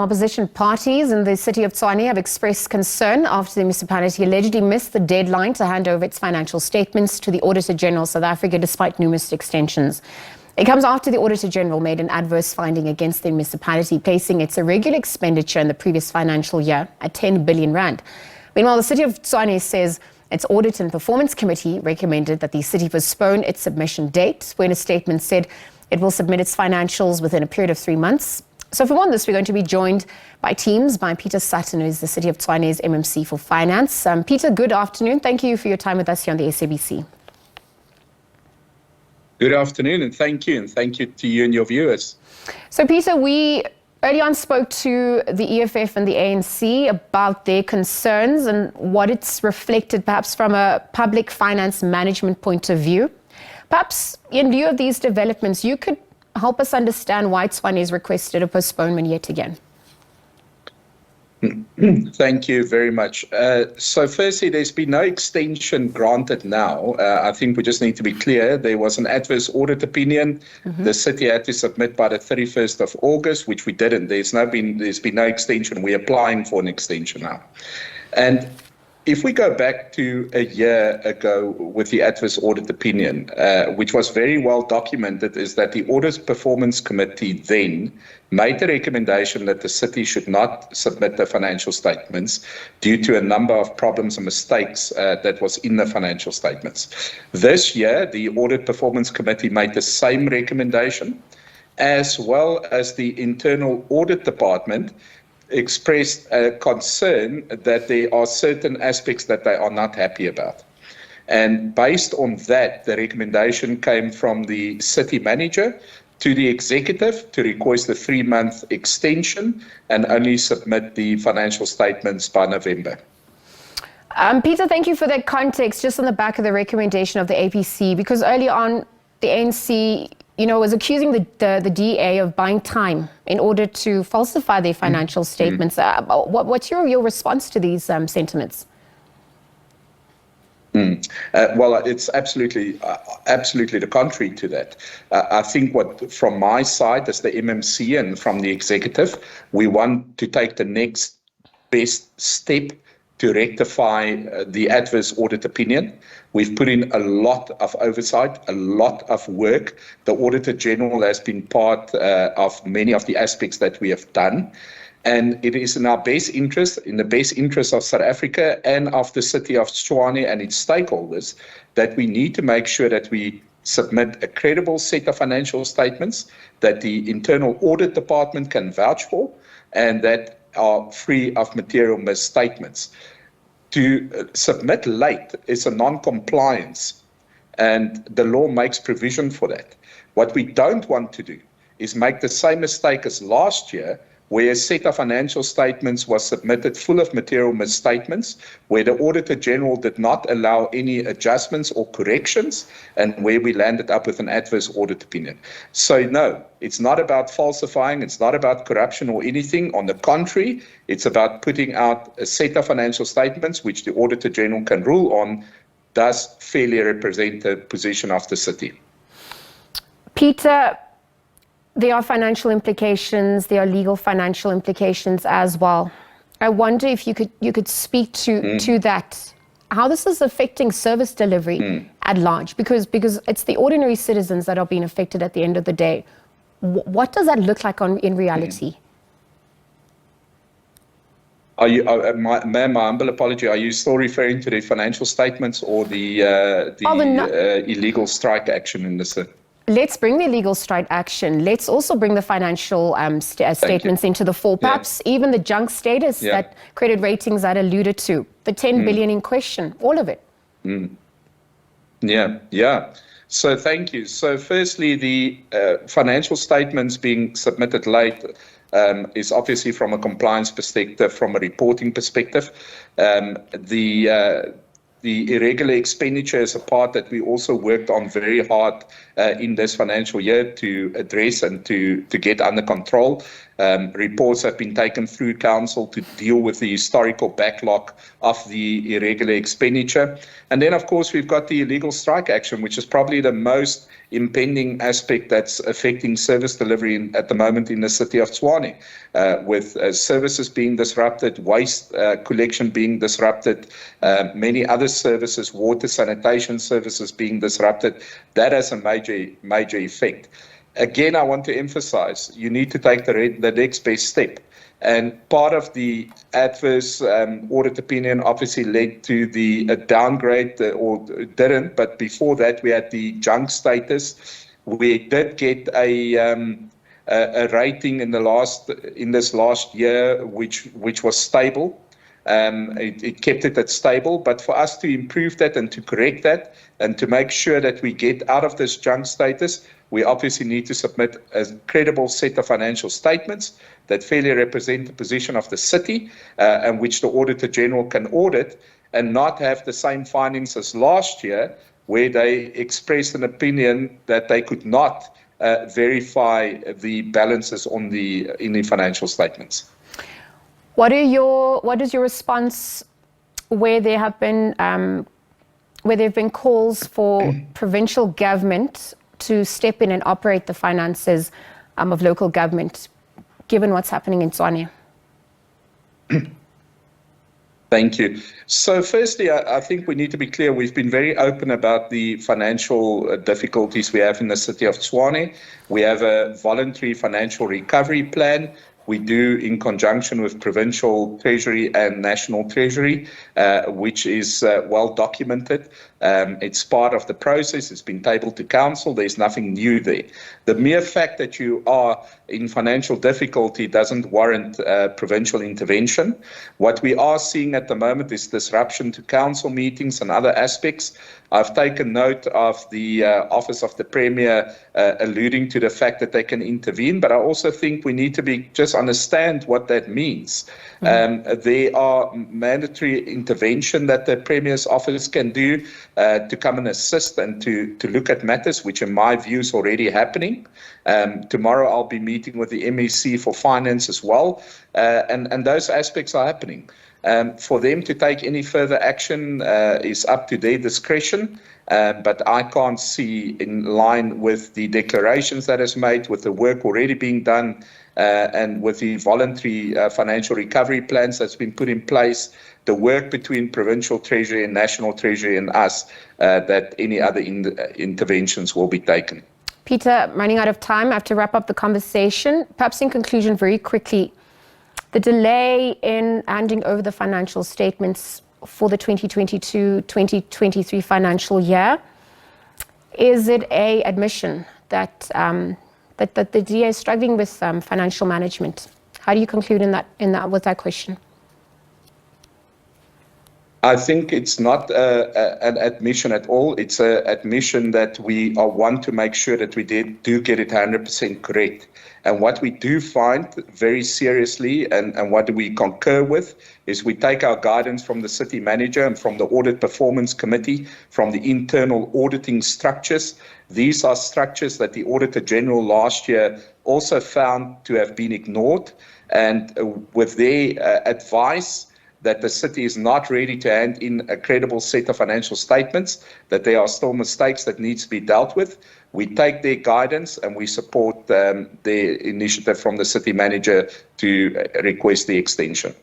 Opposition parties in the City of Tshwane have expressed concern after the municipality allegedly missed the deadline to hand over its financial statements to the Auditor General South Africa despite numerous extensions. It comes after the Auditor General made an adverse finding against the municipality, placing its irregular expenditure in the previous financial year at 10 billion rand. Meanwhile, the City of Tshwane says its Audit and Performance Committee recommended that the city postpone its submission date, when a statement said it will submit its financials within a period of 3 months. So for more on this, we're going to be joined by Peter Sutton, who is the City of Tshwane's MMC for Finance. Peter, good afternoon. Thank you for your time with us here on the SABC. Good afternoon, and thank you to you and your viewers. So Peter, we early on spoke to the EFF and the ANC about their concerns and what it's reflected perhaps from a public finance management point of view. Perhaps in view of these developments, you could help us understand why Tshwane has requested a postponement yet again. Thank you very much. So firstly, there's been no extension granted now. I think we just need to be clear. There was an adverse audit opinion. The city had to submit by the 31st of August, which we didn't. There's been no extension. We're applying for an extension now. And if we go back to a year ago with the adverse audit opinion, which was very well documented, is that the Audit Performance Committee then made the recommendation that the city should not submit the financial statements due to a number of problems and mistakes that was in the financial statements. This year, the Audit Performance Committee made the same recommendation, as well as the Internal Audit Department expressed a concern that there are certain aspects that they are not happy about. And based on that, the recommendation came from the city manager to the executive to request a 3-month extension and only submit the financial statements by November. Peter, thank you for that context. Just on the back of the recommendation of the APC, because early on the ANC was accusing the DA of buying time in order to falsify their financial statements. What's your response to these sentiments? Well, it's absolutely the contrary to that. I think from my side as the MMC and from the executive, we want to take the next best step to rectify the adverse audit opinion. We've put in a lot of oversight, a lot of work. The Auditor General has been part of many of the aspects that we have done. And it is in our best interest, in the best interest of South Africa and of the City of Tshwane and its stakeholders, that we need to make sure that we submit a credible set of financial statements that the Internal Audit Department can vouch for and that are free of material misstatements. To submit late is a non-compliance, and the law makes provision for that. What we don't want to do is make the same mistake as last year, where a set of financial statements was submitted full of material misstatements, where the Auditor General did not allow any adjustments or corrections, and where we landed up with an adverse audit opinion. So no, it's not about falsifying, it's not about corruption or anything. On the contrary, it's about putting out a set of financial statements which the Auditor General can rule on, does fairly represent the position of the city. Peter, there are financial implications, there are legal financial implications as well. I wonder if you could speak to that, how this is affecting service delivery at large, because it's the ordinary citizens that are being affected at the end of the day. What does that look like in reality? Are you, ma'am, my humble apology, are you still referring to the financial statements or the illegal strike action in the city? Let's bring the illegal strike action. Let's also bring the financial statements into the fore. Perhaps even the junk status that credit ratings that alluded to, the 10 billion in question, all of it. Yeah. So thank you. So firstly, the financial statements being submitted late is obviously from a compliance perspective, from a reporting perspective. The irregular expenditure is a part that we also worked on very hard in this financial year to address and to get under control. Reports have been taken through council to deal with the historical backlog of the irregular expenditure. And then, of course, we've got the illegal strike action, which is probably the most impending aspect that's affecting service delivery at the moment in the city of Tshwane, with services being disrupted, waste collection being disrupted, many other services, water sanitation services being disrupted. That has a major effect. Again, I want to emphasize, you need to take the next best step. And part of the adverse audit opinion obviously led to the downgrade, or didn't, but before that we had the junk status. We did get a rating in this last year, which was stable. It kept it at stable, but for us to improve that and to correct that and to make sure that we get out of this junk status, we obviously need to submit a credible set of financial statements that fairly represent the position of the city, and which the Auditor General can audit, and not have the same findings as last year, where they expressed an opinion that they could not verify the balances in the financial statements. What is your response where there have been calls for provincial government to step in and operate the finances of local government, given what's happening in Tshwane? Thank you. So firstly, I think we need to be clear. We've been very open about the financial difficulties we have in the city of Tshwane. We have a voluntary financial recovery plan. We do in conjunction with Provincial Treasury and National Treasury, which is well documented. It's part of the process. It's been tabled to council. There's nothing new there. The mere fact that you are in financial difficulty doesn't warrant provincial intervention. What we are seeing at the moment is disruption to council meetings and other aspects. I've taken note of the Office of the Premier alluding to the fact that they can intervene, but I also think we need to just understand what that means. There are mandatory intervention that the Premier's office can do to come and assist and to look at matters, which in my view is already happening. Tomorrow I'll be meeting with the MEC for Finance as well, and those aspects are happening. For them to take any further action is up to their discretion, but I can't see, in line with the declarations that is made, with the work already being done, and with the voluntary financial recovery plans that's been put in place, the work between Provincial Treasury and National Treasury and us, that any other interventions will be taken. Peter, running out of time, I have to wrap up the conversation. Perhaps in conclusion, very quickly, the delay in handing over the financial statements for the 2022-2023 financial year, is it an admission that the DA is struggling with financial management? How do you conclude with that question? I think it's not an admission at all. It's an admission that we want to make sure that we do get it 100% correct. And what we do find very seriously, and what we concur with, is we take our guidance from the city manager and from the Audit Performance Committee, from the internal auditing structures. These are structures that the Auditor General last year also found to have been ignored. And with their advice that the city is not ready to hand in a credible set of financial statements, that there are still mistakes that needs to be dealt with, we take their guidance and we support their initiative from the city manager to request the extension.